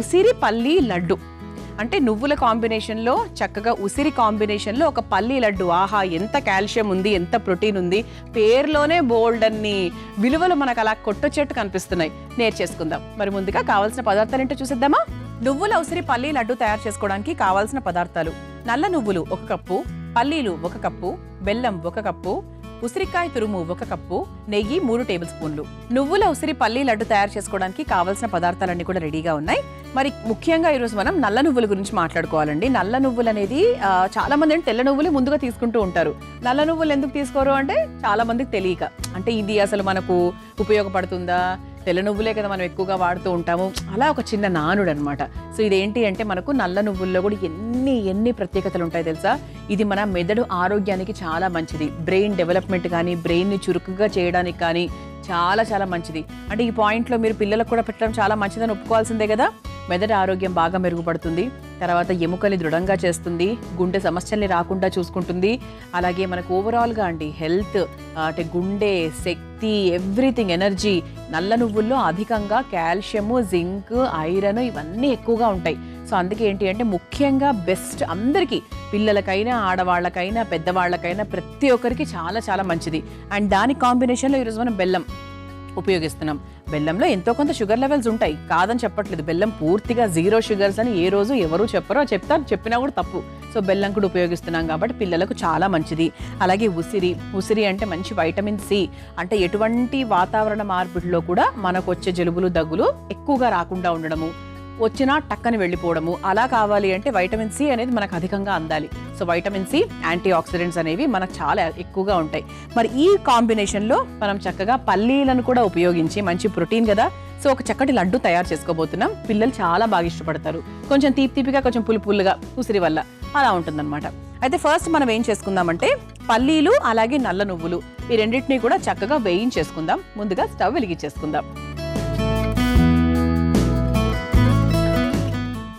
ఉసిరి పల్లి లడ్డు. అంటే నువ్వుల కాంబినేషన్లో చక్కగా ఉసిరి కాంబినేషన్లో ఒక పల్లి లడ్డు. ఆహా, ఎంత కాల్షియం ఉంది, ఎంత ప్రోటీన్ ఉంది, పేరులోనే బోల్డ్ అన్ని విలువలు మనకు అలా కొట్టొచ్చేట్టు కనిపిస్తున్నాయి. నేర్చేసుకుందాం. మరి ముందుగా కావాల్సిన పదార్థాలు ఏంటో చూసేద్దామా? నువ్వుల ఉసిరి పల్లి లడ్డు తయారు చేసుకోవడానికి కావాల్సిన పదార్థాలు: నల్ల నువ్వులు 1 కప్పు, పల్లీలు 1 కప్పు, బెల్లం 1 కప్పు, ఉసిరికాయ తురుము 1 కప్పు, నెయ్యి 3 టేబుల్ స్పూన్లు. నువ్వుల ఉసిరి పల్లి లడ్డు తయారు చేసుకోవడానికి కావాల్సిన పదార్థాలన్నీ కూడా రెడీగా ఉన్నాయి. మరి ముఖ్యంగా ఈరోజు మనం నల్ల నువ్వుల గురించి మాట్లాడుకోవాలండి. నల్ల నువ్వులు అనేది చాలా మంది తెల్ల నువ్వులు ముందుగా తీసుకుంటూ ఉంటారు. నల్ల నువ్వులు ఎందుకు తీసుకోరు అంటే చాలా మందికి తెలియక, అంటే ఇది అసలు మనకు ఉపయోగపడుతుందా, తెల్ల నువ్వులే కదా మనం ఎక్కువగా వాడుతూ ఉంటాము, అలా ఒక చిన్న నానుడు అనమాట. సో ఇదేంటి అంటే మనకు నల్ల నువ్వుల్లో కూడా ఎన్ని ప్రత్యేకతలు ఉంటాయి తెలుసా? ఇది మన మెదడు ఆరోగ్యానికి చాలా మంచిది. బ్రెయిన్ డెవలప్మెంట్ కానీ, బ్రెయిన్ని చురుకుగా చేయడానికి కానీ చాలా చాలా మంచిది. అంటే ఈ పాయింట్లో మీరు పిల్లలకు కూడా పెట్టడం చాలా మంచిదని ఒప్పుకోవాల్సిందే కదా. మెదడు ఆరోగ్యం బాగా మెరుగుపడుతుంది, తర్వాత ఎముకల్ని దృఢంగా చేస్తుంది, గుండె సమస్యల్ని రాకుండా చూసుకుంటుంది. అలాగే మనకు ఓవరాల్గా అండి హెల్త్, అంటే గుండె శక్తి, ఎవ్రీథింగ్, ఎనర్జీ. నల్ల నువ్వుల్లో అధికంగా కాల్షియము, జింక్, ఐరన్ ఇవన్నీ ఎక్కువగా ఉంటాయి. సో అందుకే ఏంటి అంటే ముఖ్యంగా బెస్ట్ అందరికీ, పిల్లలకైనా, ఆడవాళ్ళకైనా, పెద్దవాళ్ళకైనా, ప్రతి ఒక్కరికి చాలా చాలా మంచిది. అండ్ దాని కాంబినేషన్లో ఈరోజు మనం బెల్లం ఉపయోగిస్తున్నాం. బెల్లంలో ఎంతో కొంత షుగర్ లెవెల్స్ ఉంటాయి, కాదని చెప్పట్లేదు. బెల్లం పూర్తిగా 0 షుగర్స్ అని ఏ రోజు ఎవరు చెప్పరో, చెప్పినా కూడా తప్పు. సో బెల్లం కూడా ఉపయోగిస్తున్నాం కాబట్టి పిల్లలకు చాలా మంచిది. అలాగే ఉసిరి అంటే మంచి వైటమిన్ సి. అంటే ఎటువంటి వాతావరణ మార్పుల్లో కూడా మనకు వచ్చే జలుబులు, దగ్గులు ఎక్కువగా రాకుండా ఉండడము, వచ్చినా టక్కని వెళ్ళిపోవడము, అలా కావాలి అంటే వైటమిన్ సి అనేది మనకు అధికంగా అందాలి. So vitamin C, antioxidants అనేవి మనకు చాలా ఎక్కువగా ఉంటాయి. మరి ఈ కాంబినేషన్లో మనం చక్కగా పల్లీలను కూడా ఉపయోగించి, మంచి ప్రోటీన్ కదా, సో ఒక చక్కటి లడ్డు తయారు చేసుకోబోతున్నాం. పిల్లలు చాలా బాగా ఇష్టపడతారు. కొంచెం తీపిగా, కొంచెం పులుపులుగా ఉసిరి వల్ల అలా ఉంటుందన్నమాట. అయితే ఫస్ట్ మనం ఏం చేసుకుందామంటే పల్లీలు అలాగే నల్ల నువ్వులు ఈ రెండింటినీ కూడా చక్కగా వేయించేసుకుందాం. ముందుగా స్టవ్ వెలిగించేసుకుందాం.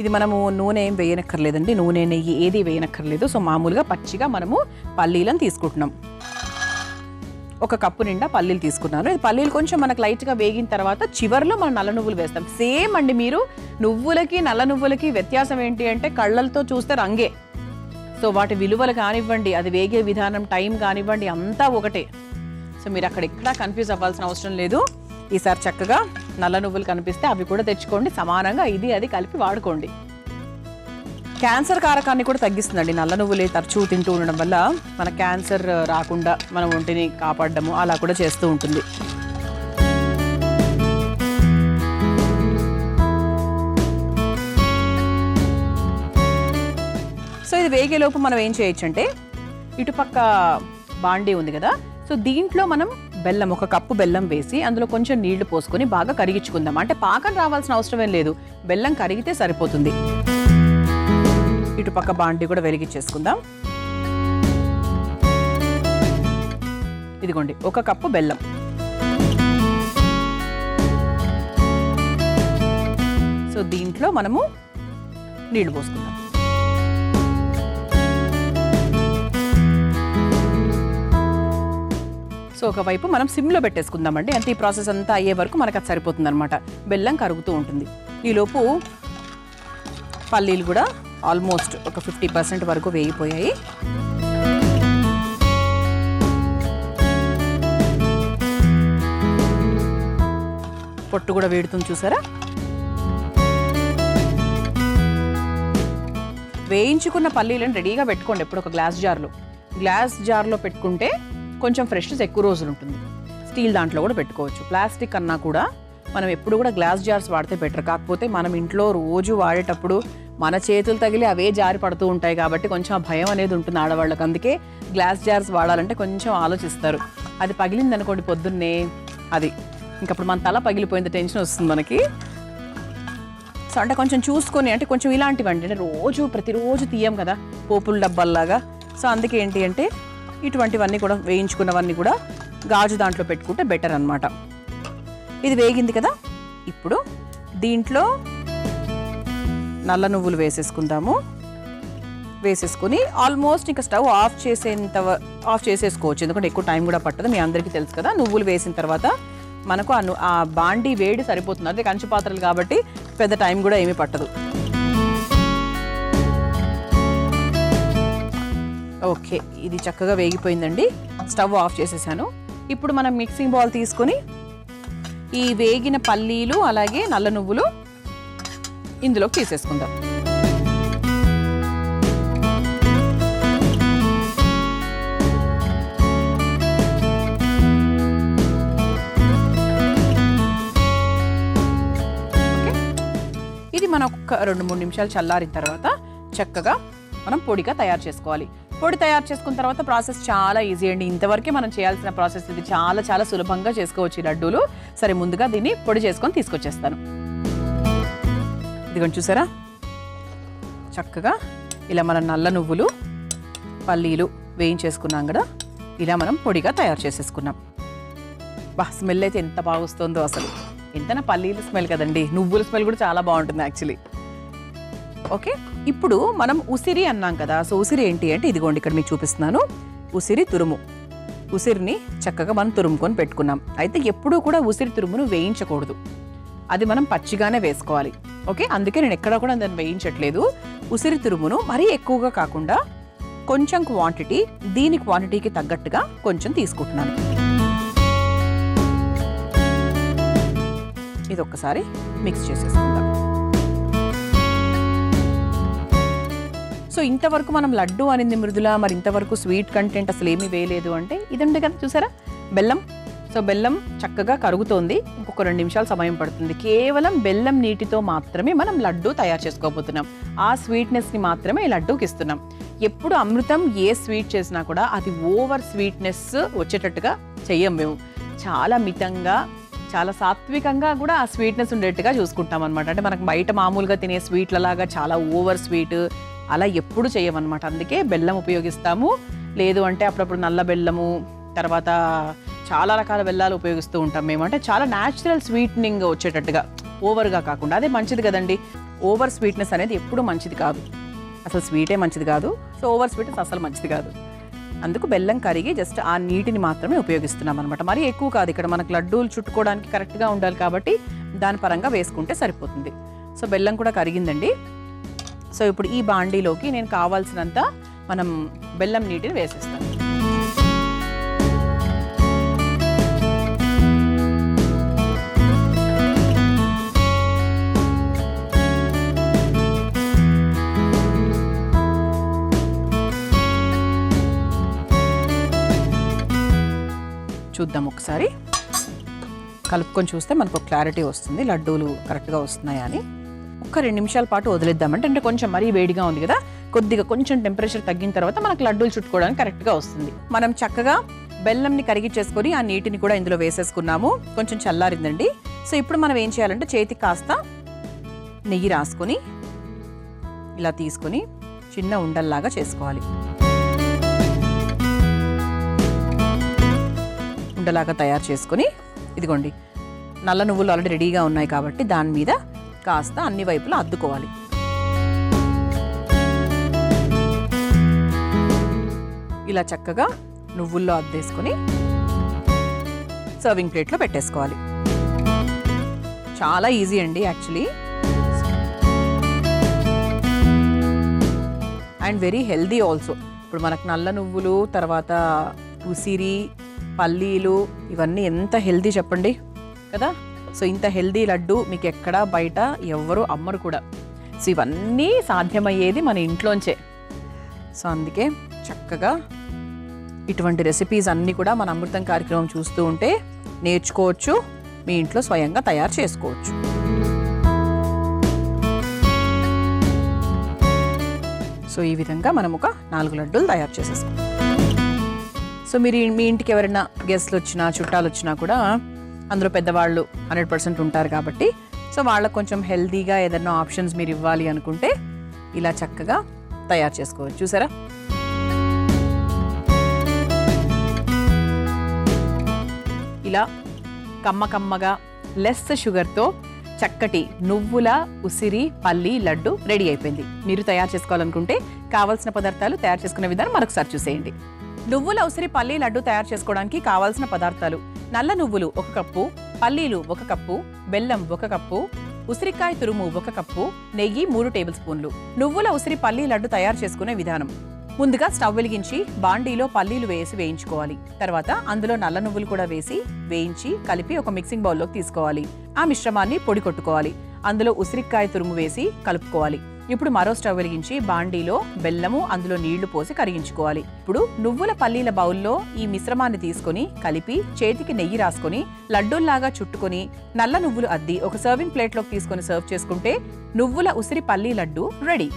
ఇది మనము నూనె ఏం వేయనక్కర్లేదండి, నూనె, నెయ్యి ఏది వేయనక్కర్లేదు. సో మామూలుగా పచ్చిగా మనము పల్లీలను తీసుకుంటున్నాం. 1 కప్పు నిండా పల్లీలు తీసుకున్నాను. ఇది పల్లీలు కొంచెం మనకు లైట్గా వేగిన తర్వాత చివరిలో మనం నల్ల నువ్వులు వేస్తాం. సేమ్ అండి, మీరు నువ్వులకి నల్ల నువ్వులకి వ్యత్యాసం ఏంటి అంటే కళ్ళతో చూస్తే రంగే. సో వాటి విలువలు కానివ్వండి, అది వేగే విధానం, టైం కానివ్వండి, అంతా ఒకటే. సో మీరు అక్కడ ఎక్కడా కన్ఫ్యూజ్ అవ్వాల్సిన అవసరం లేదు. ఈసారి చక్కగా నల్ల నువ్వులు కనిపిస్తే అవి కూడా తెచ్చుకోండి, సమానంగా ఇది అది కలిపి వాడుకోండి. క్యాన్సర్ కారకాన్ని కూడా తగ్గిస్తుందండి నల్ల నువ్వులే తరచూ తింటూ ఉండడం వల్ల. మన క్యాన్సర్ రాకుండా మన ఒంటిని కాపాడడము అలా కూడా చేస్తూ ఉంటుంది. సో ఇది వేగేలోపు మనం ఏం చేయొచ్చు అంటే, ఇటుపక్క బాండీ ఉంది కదా, సో దీంట్లో మనం బెల్లం 1 కప్పు బెల్లం వేసి అందులో కొంచెం నీళ్లు పోసుకొని బాగా కరిగించుకుందాం. అంటే పాకం రావాల్సిన అవసరం ఏం లేదు, బెల్లం కరిగితే సరిపోతుంది. ఇటుపక్క బాండీ కూడా వెలిగించేసుకుందాం. ఇదిగోండి 1 కప్పు బెల్లం. సో దీంట్లో మనము నీళ్లు పోసుకుందాం. సో ఒకవైపు మనం సిమ్లో పెట్టేసుకుందామండి. అంటే ఈ ప్రాసెస్ అంతా అయ్యే వరకు మనకు అది సరిపోతుంది అనమాట. బెల్లం కరుగుతూ ఉంటుంది. ఈలోపు పల్లీలు కూడా ఆల్మోస్ట్ ఒక 50% వరకు వేగిపోయాయి. పొట్టు కూడా వేడుతుంది చూసారా. వేయించుకున్న పల్లీలను రెడీగా పెట్టుకోండి. ఎప్పుడు ఒక గ్లాస్ జార్లో పెట్టుకుంటే కొంచెం ఫ్రెష్నెస్ ఎక్కువ రోజులు ఉంటుంది. స్టీల్ దాంట్లో కూడా పెట్టుకోవచ్చు. ప్లాస్టిక్ అన్నా కూడా మనం ఎప్పుడు కూడా గ్లాస్ జార్స్ వాడితే బెటర్. కాకపోతే మనం ఇంట్లో రోజు వాడేటప్పుడు మన చేతులు తగిలి అవే జారి పడుతూ ఉంటాయి కాబట్టి కొంచెం ఆ భయం అనేది ఉంటుంది ఆడవాళ్ళకి. అందుకే గ్లాస్ జార్స్ వాడాలంటే కొంచెం ఆలోచిస్తారు. అది పగిలింది అనుకోండి పొద్దున్నే, అది ఇంకప్పుడు మన తల పగిలిపోయింది, టెన్షన్ వస్తుంది మనకి. సో అంటే కొంచెం చూసుకొని, అంటే కొంచెం ఇలాంటివండి, అంటే ప్రతిరోజు తీయం కదా పోపుల డబ్బాల్లాగా. సో అందుకే ఏంటి అంటే ఇటువంటివన్నీ కూడా వేయించుకున్నవన్నీ కూడా గాజు దాంట్లో పెట్టుకుంటే బెటర్ అనమాట. ఇది వేగింది కదా, ఇప్పుడు దీంట్లో నల్ల నువ్వులు వేసేసుకుందాము. వేసేసుకుని ఆల్మోస్ట్ ఇంకా స్టవ్ ఆఫ్ చేసేసుకోవచ్చు, ఎందుకంటే ఎక్కువ టైం కూడా పట్టదు. మీ అందరికీ తెలుసు కదా, నువ్వులు వేసిన తర్వాత మనకు ఆ బాండీ వేడి సరిపోతుంది. అదే కంచు పాత్రలు కాబట్టి పెద్ద టైం కూడా ఏమీ పట్టదు. ఓకే, ఇది చక్కగా వేగిపోయిందండి. స్టవ్ ఆఫ్ చేసేసాను. ఇప్పుడు మనం మిక్సింగ్ బౌల్ తీసుకొని ఈ వేగిన పల్లీలు అలాగే నల్ల నువ్వులు ఇందులోకి తీసేసుకుందాం. ఇది మనం ఒక 2-3 నిమిషాలు చల్లారిన తర్వాత చక్కగా మనం పొడిగా తయారు చేసుకోవాలి. పొడి తయారు చేసుకున్న తర్వాత ప్రాసెస్ చాలా ఈజీ అండి. ఇంతవరకే మనం చేయాల్సిన ప్రాసెస్ ఇది. చాలా చాలా సులభంగా చేసుకోవచ్చు ఈ లడ్డూలు. సరే, ముందుగా దీన్ని పొడి చేసుకొని తీసుకొచ్చేస్తాను. ఇదిగోండి, చూసారా చక్కగా ఇలా మన నల్ల నువ్వులు పల్లీలు వేయించేసుకున్నాం కదా, ఇలా మనం పొడిగా తయారు చేసేసుకున్నాం. స్మెల్ అయితే ఎంత బాగా వస్తుందో అసలు. ఎంతనా పల్లీలు స్మెల్ కదండి, నువ్వుల స్మెల్ కూడా చాలా బాగుంటుంది యాక్చువల్లీ. ఓకే, ఇప్పుడు మనం ఉసిరి అన్నాం కదా. సో ఉసిరి ఏంటి అంటే ఇదిగోండి ఇక్కడ మీకు చూపిస్తున్నాను. ఉసిరి తురుము. ఉసిరిని చక్కగా మనం తురుముకొని పెట్టుకున్నాం. అయితే ఎప్పుడూ కూడా ఉసిరి తురుమును వేయించకూడదు, అది మనం పచ్చిగానే వేసుకోవాలి. ఓకే, అందుకే నేను ఎక్కడ కూడా దాన్ని వేయించట్లేదు. ఉసిరి తురుమును మరీ ఎక్కువగా కాకుండా కొంచెం క్వాంటిటీ, దీని క్వాంటిటీకి తగ్గట్టుగా కొంచెం తీసుకుంటున్నాను. ఇది ఒక్కసారి మిక్స్ చేసేసుకుందాం. సో ఇంతవరకు మనం లడ్డు అనింది మృదుల, మరి ఇంతవరకు స్వీట్ కంటెంట్ అసలు ఏమీ వేయలేదు అంటే ఇదండి కదా, చూసారా బెల్లం. సో బెల్లం చక్కగా కరుగుతోంది. ఇంకొక 2 నిమిషాలు సమయం పడుతుంది. కేవలం బెల్లం నీటితో మాత్రమే మనం లడ్డు తయారు చేసుకోబోతున్నాం. ఆ స్వీట్నెస్ని మాత్రమే ఈ లడ్డూకి ఇస్తున్నాం. ఎప్పుడు అమృతం ఏ స్వీట్ చేసినా కూడా అది ఓవర్ స్వీట్నెస్ వచ్చేటట్టుగా చెయ్యం మేము. చాలా మితంగా, చాలా సాత్వికంగా కూడా ఆ స్వీట్నెస్ ఉండేట్టుగా చూసుకుంటాం అనమాట. అంటే మనకు బయట మామూలుగా తినే స్వీట్లలాగా చాలా ఓవర్ స్వీట్ అలా ఎప్పుడు చేయమన్నమాట. అందుకే బెల్లం ఉపయోగిస్తాము. లేదు అంటే అప్పుడప్పుడు నల్ల బెల్లము, తర్వాత చాలా రకాల బెల్లాలు ఉపయోగిస్తూ ఉంటాం మేము. అంటే చాలా న్యాచురల్ స్వీట్నింగ్ వచ్చేటట్టుగా, ఓవర్గా కాకుండా. అదే మంచిది కదండి. ఓవర్ స్వీట్నెస్ అనేది ఎప్పుడు మంచిది కాదు, అసలు స్వీటే మంచిది కాదు. సో ఓవర్ స్వీట్నెస్ అసలు మంచిది కాదు. అందుకు బెల్లం కరిగి జస్ట్ ఆ నీటిని మాత్రమే ఉపయోగిస్తున్నాం అనమాట. మరీ ఎక్కువ కాదు. ఇక్కడ మనకు లడ్డూలు చుట్టుకోవడానికి కరెక్ట్గా ఉండాలి కాబట్టి దాని పరంగా వేసుకుంటే సరిపోతుంది. సో బెల్లం కూడా కరిగిందండి. సో ఇప్పుడు ఈ బాండీలోకి నేను కావాల్సినంత మనం బెల్లం నీటిని వేసేస్తాను. చూద్దాం ఒకసారి, కలుపుకొని చూస్తే మనకు క్లారిటీ వస్తుంది లడ్డూలు కరెక్ట్గా వస్తున్నాయా అని. ఒక 2 నిమిషాల పాటు వదిలేద్దామంటే, అంటే కొంచెం మరీ వేడిగా ఉంది కదా, కొద్దిగా కొంచెం టెంపరేచర్ తగ్గిన తర్వాత మనకు లడ్డూలు చుట్టుకోవడానికి కరెక్ట్గా వస్తుంది. మనం చక్కగా బెల్లంని కరిగిచ్చేసుకొని ఆ నీటిని కూడా ఇందులో వేసేసుకున్నాము. కొంచెం చల్లారిందండి. సో ఇప్పుడు మనం ఏం చేయాలంటే చేతికి కాస్త నెయ్యి రాసుకొని ఇలా తీసుకొని చిన్న ఉండల్లాగా చేసుకోవాలి. ఉండలాగా తయారు చేసుకొని ఇదిగోండి నల్ల నువ్వులు ఆల్రెడీ రెడీగా ఉన్నాయి కాబట్టి దాని మీద కాస్త అన్ని వైపులా అద్దుకోవాలి. ఇలా చక్కగా నువ్వుల్లో అద్దేసుకొని సర్వింగ్ ప్లేట్లో పెట్టేసుకోవాలి. చాలా ఈజీ అండి actually, and very healthy also. ఇప్పుడు మనకు నల్ల నువ్వులు, తర్వాత ఉసిరి, పల్లీలు ఇవన్నీ ఎంత హెల్దీ చెప్పండి కదా. సో ఇంత హెల్దీ లడ్డు మీకు ఎక్కడా బయట ఎవ్వరూ అమ్మరు కూడా. సో ఇవన్నీ సాధ్యమయ్యేది మన ఇంట్లోంచే. సో అందుకే చక్కగా ఇటువంటి రెసిపీస్ అన్నీ కూడా మన అమృతం కార్యక్రమం చూస్తూ ఉంటే నేర్చుకోవచ్చు, మీ ఇంట్లో స్వయంగా తయారు చేసుకోవచ్చు. సో ఈ విధంగా మనం ఒక 4 లడ్డూలు తయారు చేసేసుకుంటాం. సో మీరు మీ ఇంటికి ఎవరైనా గెస్ట్లు వచ్చినా, చుట్టాలు వచ్చినా కూడా అందులో పెద్దవాళ్ళు 100% ఉంటారు కాబట్టి, సో వాళ్ళకు కొంచెం హెల్తీగా ఏదైనా ఆప్షన్స్ మీరు ఇవ్వాలి అనుకుంటే ఇలా చక్కగా తయారు చేసుకోవచ్చు. చూసారా, ఇలా కమ్మగా లెస్ షుగర్తో చక్కటి నువ్వుల ఉసిరి పల్లి లడ్డు రెడీ అయిపోయింది. మీరు తయారు చేసుకోవాలనుకుంటే కావాల్సిన పదార్థాలు, తయారు చేసుకునే విధానం మరొకసారి చూసేయండి. నువ్వుల ఉసిరి పల్లి లడ్డు తయారు చేసుకోవడానికి కావాల్సిన పదార్థాలు: నల్ల నువ్వులు 1 కప్పు, పల్లీలు 1 కప్పు, బెల్లం 1 కప్పు, ఉసిరికాయ తురుము 1 కప్పు, నెయ్యి 3 టేబుల్ స్పూన్లు. నువ్వుల ఉసిరి పల్లీ లడ్డు తయారు చేసుకునే విధానం. ముందుగా స్టవ్ వెలిగించి బాండీలో పల్లీలు వేసి వేయించుకోవాలి. తర్వాత అందులో నల్ల నువ్వులు కూడా వేసి వేయించి కలిపి ఒక మిక్సింగ్ బౌల్లోకి తీసుకోవాలి. ఆ మిశ్రమాన్ని పొడి కొట్టుకోవాలి. అందులో ఉసిరికాయ తురుము వేసి కలుపుకోవాలి. ఇప్పుడు మరో స్టవ్ వెలిగించి బాండీలో బెల్లము, అందులో నీళ్లు పోసి కరిగించుకోవాలి. ఇప్పుడు నువ్వుల పల్లీల బౌల్లో ఈ మిశ్రమాన్ని తీసుకొని కలిపి చేతికి నెయ్యి రాసుకొని లడ్డూల్లాగా చుట్టుకొని నల్ల నువ్వులు అద్ది ఒక సర్వింగ్ ప్లేట్లోకి తీసుకొని సర్వ్ చేసుకుంటే నువ్వుల ఉసిరి పల్లీ లడ్డు రెడీ.